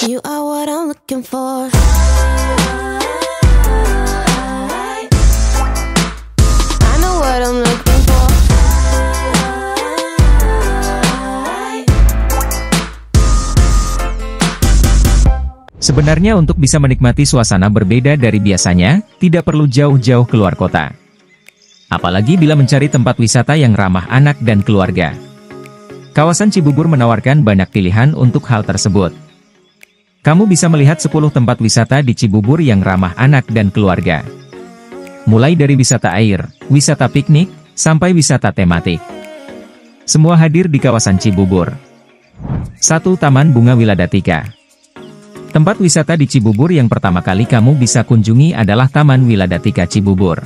You are what I'm looking for. I know what I'm looking for. Sebenarnya untuk bisa menikmati suasana berbeda dari biasanya, tidak perlu jauh-jauh keluar kota. Apalagi bila mencari tempat wisata yang ramah anak dan keluarga. Kawasan Cibubur menawarkan banyak pilihan untuk hal tersebut. Kamu bisa melihat 10 tempat wisata di Cibubur yang ramah anak dan keluarga. Mulai dari wisata air, wisata piknik, sampai wisata tematik. Semua hadir di kawasan Cibubur. 1. Taman Bunga Wiladatika. Tempat wisata di Cibubur yang pertama kali kamu bisa kunjungi adalah Taman Wiladatika Cibubur.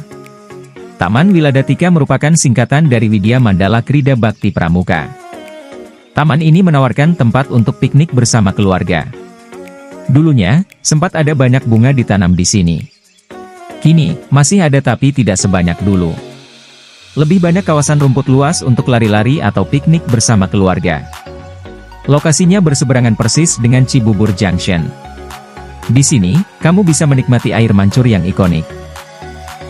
Taman Wiladatika merupakan singkatan dari Widya Mandala Krida Bakti Pramuka. Taman ini menawarkan tempat untuk piknik bersama keluarga. Dulunya, sempat ada banyak bunga ditanam di sini. Kini, masih ada tapi tidak sebanyak dulu. Lebih banyak kawasan rumput luas untuk lari-lari atau piknik bersama keluarga. Lokasinya berseberangan persis dengan Cibubur Junction. Di sini, kamu bisa menikmati air mancur yang ikonik.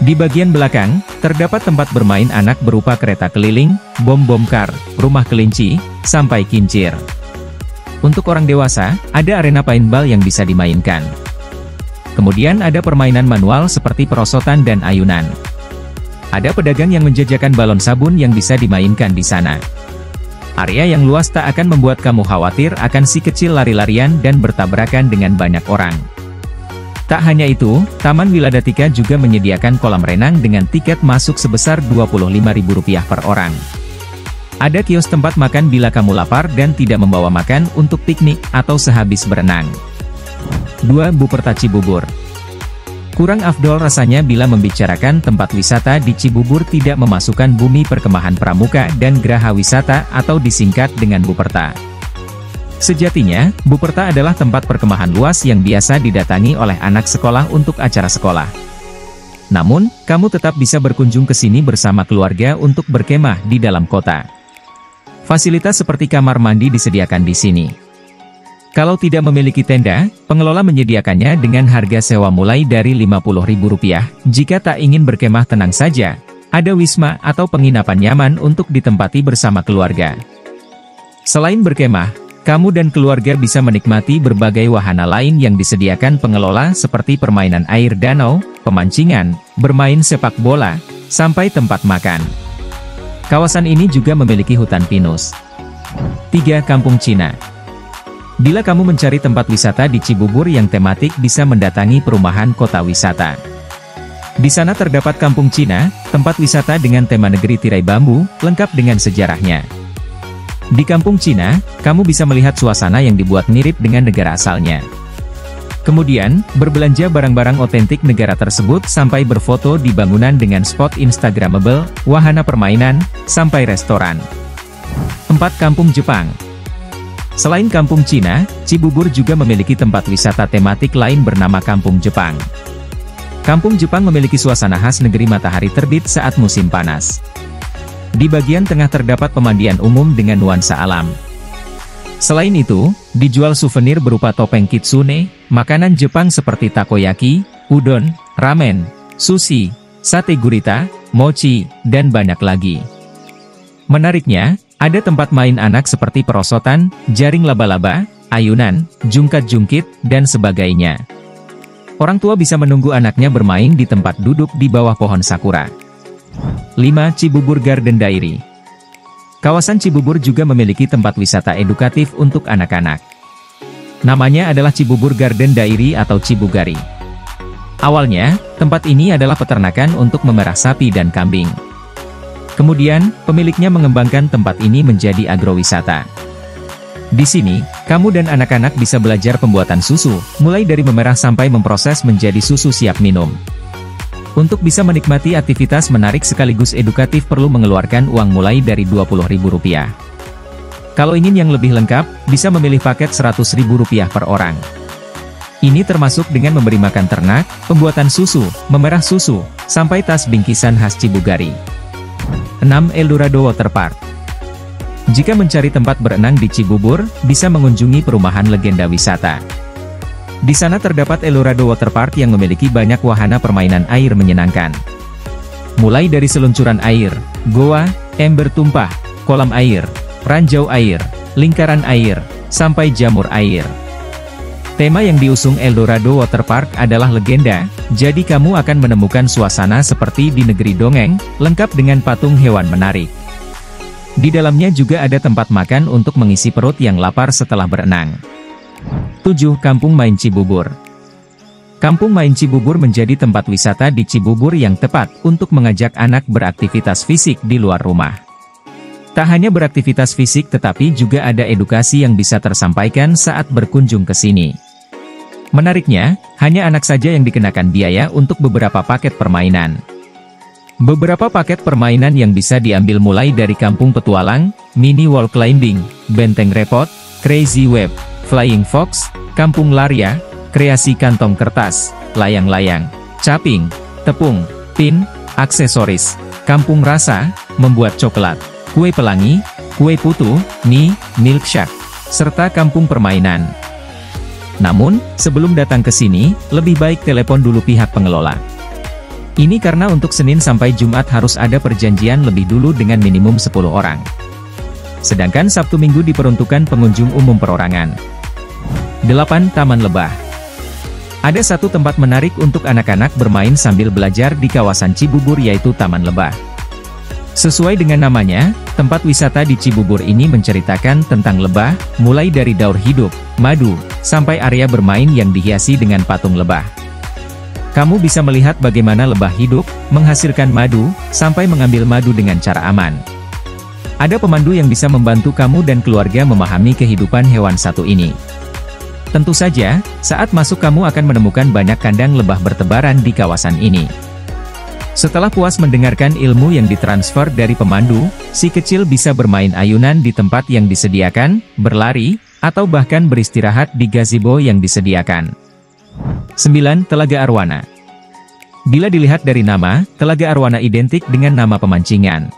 Di bagian belakang, terdapat tempat bermain anak berupa kereta keliling, bom-bom kar, rumah kelinci, sampai kincir. Untuk orang dewasa, ada arena paintball yang bisa dimainkan. Kemudian ada permainan manual seperti perosotan dan ayunan. Ada pedagang yang menjajakan balon sabun yang bisa dimainkan di sana. Area yang luas tak akan membuat kamu khawatir akan si kecil lari-larian dan bertabrakan dengan banyak orang. Tak hanya itu, Taman Wiladatika juga menyediakan kolam renang dengan tiket masuk sebesar Rp25.000 per orang. Ada kios tempat makan bila kamu lapar dan tidak membawa makan untuk piknik atau sehabis berenang. 2. Buperta Cibubur. Kurang afdol rasanya bila membicarakan tempat wisata di Cibubur tidak memasukkan Bumi Perkemahan Pramuka dan Graha Wisata atau disingkat dengan Buperta. Sejatinya, Buperta adalah tempat perkemahan luas yang biasa didatangi oleh anak sekolah untuk acara sekolah. Namun, kamu tetap bisa berkunjung ke sini bersama keluarga untuk berkemah di dalam kota. Fasilitas seperti kamar mandi disediakan di sini. Kalau tidak memiliki tenda, pengelola menyediakannya dengan harga sewa mulai dari Rp50.000. Jika tak ingin berkemah tenang saja, ada wisma atau penginapan nyaman untuk ditempati bersama keluarga. Selain berkemah, kamu dan keluarga bisa menikmati berbagai wahana lain yang disediakan pengelola seperti permainan air danau, pemancingan, bermain sepak bola, sampai tempat makan. Kawasan ini juga memiliki hutan pinus. 3. Kampung Cina. Bila kamu mencari tempat wisata di Cibubur yang tematik bisa mendatangi perumahan kota wisata. Di sana terdapat Kampung Cina, tempat wisata dengan tema negeri tirai bambu, lengkap dengan sejarahnya. Di Kampung Cina, kamu bisa melihat suasana yang dibuat mirip dengan negara asalnya. Kemudian, berbelanja barang-barang otentik negara tersebut sampai berfoto di bangunan dengan spot instagramable, wahana permainan, sampai restoran. 4. Kampung Jepang. Selain Kampung Cina, Cibubur juga memiliki tempat wisata tematik lain bernama Kampung Jepang. Kampung Jepang memiliki suasana khas negeri matahari terbit saat musim panas. Di bagian tengah terdapat pemandian umum dengan nuansa alam. Selain itu, dijual souvenir berupa topeng kitsune, makanan Jepang seperti takoyaki, udon, ramen, sushi, sate gurita, mochi, dan banyak lagi. Menariknya, ada tempat main anak seperti perosotan, jaring laba-laba, ayunan, jungkat-jungkit, dan sebagainya. Orang tua bisa menunggu anaknya bermain di tempat duduk di bawah pohon sakura. 5. Cibubur Garden Diary. Kawasan Cibubur juga memiliki tempat wisata edukatif untuk anak-anak. Namanya adalah Cibubur Garden Diary atau Cibugari. Awalnya, tempat ini adalah peternakan untuk memerah sapi dan kambing. Kemudian, pemiliknya mengembangkan tempat ini menjadi agrowisata. Di sini, kamu dan anak-anak bisa belajar pembuatan susu, mulai dari memerah sampai memproses menjadi susu siap minum. Untuk bisa menikmati aktivitas menarik sekaligus edukatif perlu mengeluarkan uang mulai dari Rp20.000. Kalau ingin yang lebih lengkap, bisa memilih paket Rp100.000 per orang. Ini termasuk dengan memberi makan ternak, pembuatan susu, memerah susu, sampai tas bingkisan khas Cibugari. 6. Eldorado Waterpark. Jika mencari tempat berenang di Cibubur, bisa mengunjungi perumahan legenda wisata. Di sana terdapat Eldorado Waterpark yang memiliki banyak wahana permainan air menyenangkan. Mulai dari seluncuran air, goa, ember tumpah, kolam air, ranjau air, lingkaran air, sampai jamur air. Tema yang diusung Eldorado Waterpark adalah legenda, jadi kamu akan menemukan suasana seperti di negeri dongeng, lengkap dengan patung hewan menarik. Di dalamnya juga ada tempat makan untuk mengisi perut yang lapar setelah berenang. 7. Kampung Main Cibubur. Kampung Main Cibubur menjadi tempat wisata di Cibubur yang tepat untuk mengajak anak beraktivitas fisik di luar rumah. Tak hanya beraktivitas fisik tetapi juga ada edukasi yang bisa tersampaikan saat berkunjung ke sini. Menariknya, hanya anak saja yang dikenakan biaya untuk beberapa paket permainan. Beberapa paket permainan yang bisa diambil mulai dari Kampung Petualang, Mini Wall Climbing, Benteng Repot, Crazy Web, Flying Fox, Kampung Laria, Kreasi Kantong Kertas, Layang-layang, Caping, Tepung, Pin, Aksesoris, Kampung Rasa, Membuat Coklat, Kue Pelangi, Kue Putu, Mie, Milkshake, serta Kampung Permainan. Namun, sebelum datang ke sini, lebih baik telepon dulu pihak pengelola. Ini karena untuk Senin sampai Jumat harus ada perjanjian lebih dulu dengan minimum 10 orang. Sedangkan Sabtu Minggu diperuntukkan pengunjung umum perorangan. 8. Taman Lebah. Ada satu tempat menarik untuk anak-anak bermain sambil belajar di kawasan Cibubur yaitu Taman Lebah. Sesuai dengan namanya, tempat wisata di Cibubur ini menceritakan tentang lebah, mulai dari daur hidup, madu, sampai area bermain yang dihiasi dengan patung lebah. Kamu bisa melihat bagaimana lebah hidup, menghasilkan madu, sampai mengambil madu dengan cara aman. Ada pemandu yang bisa membantu kamu dan keluarga memahami kehidupan hewan satu ini. Tentu saja, saat masuk kamu akan menemukan banyak kandang lebah bertebaran di kawasan ini. Setelah puas mendengarkan ilmu yang ditransfer dari pemandu, si kecil bisa bermain ayunan di tempat yang disediakan, berlari, atau bahkan beristirahat di gazebo yang disediakan. 9. Telaga Arwana. Bila dilihat dari nama, Telaga Arwana identik dengan nama pemancingan.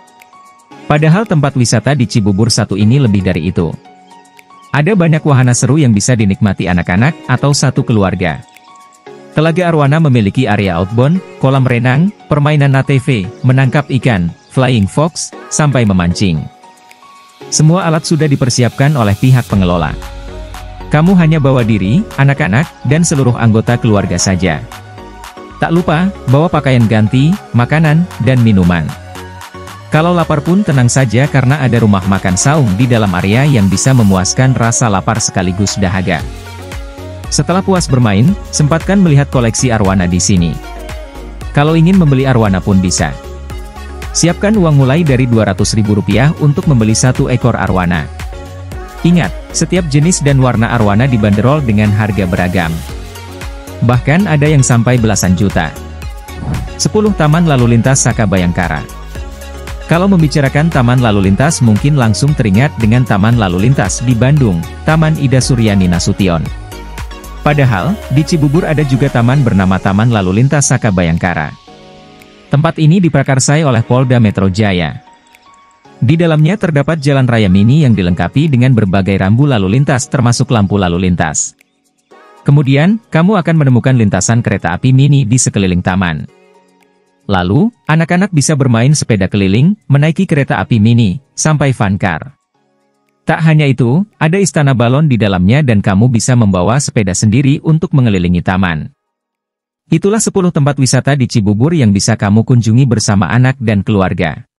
Padahal tempat wisata di Cibubur satu ini lebih dari itu. Ada banyak wahana seru yang bisa dinikmati anak-anak atau satu keluarga. Telaga Arwana memiliki area outbound, kolam renang, permainan ATV, menangkap ikan, flying fox, sampai memancing. Semua alat sudah dipersiapkan oleh pihak pengelola. Kamu hanya bawa diri, anak-anak, dan seluruh anggota keluarga saja. Tak lupa, bawa pakaian ganti, makanan, dan minuman. Kalau lapar pun tenang saja karena ada rumah makan saung di dalam area yang bisa memuaskan rasa lapar sekaligus dahaga. Setelah puas bermain, sempatkan melihat koleksi arwana di sini. Kalau ingin membeli arwana pun bisa. Siapkan uang mulai dari Rp200.000 untuk membeli satu ekor arwana. Ingat, setiap jenis dan warna arwana dibanderol dengan harga beragam. Bahkan ada yang sampai belasan juta. 10. Taman Lalu Lintas Saka Bayangkara. Kalau membicarakan Taman Lalu Lintas mungkin langsung teringat dengan Taman Lalu Lintas di Bandung, Taman Ida Suryani Nasution. Padahal, di Cibubur ada juga taman bernama Taman Lalu Lintas Saka Bayangkara. Tempat ini diprakarsai oleh Polda Metro Jaya. Di dalamnya terdapat jalan raya mini yang dilengkapi dengan berbagai rambu lalu lintas termasuk lampu lalu lintas. Kemudian, kamu akan menemukan lintasan kereta api mini di sekeliling taman. Lalu, anak-anak bisa bermain sepeda keliling, menaiki kereta api mini, sampai fun car. Tak hanya itu, ada istana balon di dalamnya dan kamu bisa membawa sepeda sendiri untuk mengelilingi taman. Itulah 10 tempat wisata di Cibubur yang bisa kamu kunjungi bersama anak dan keluarga.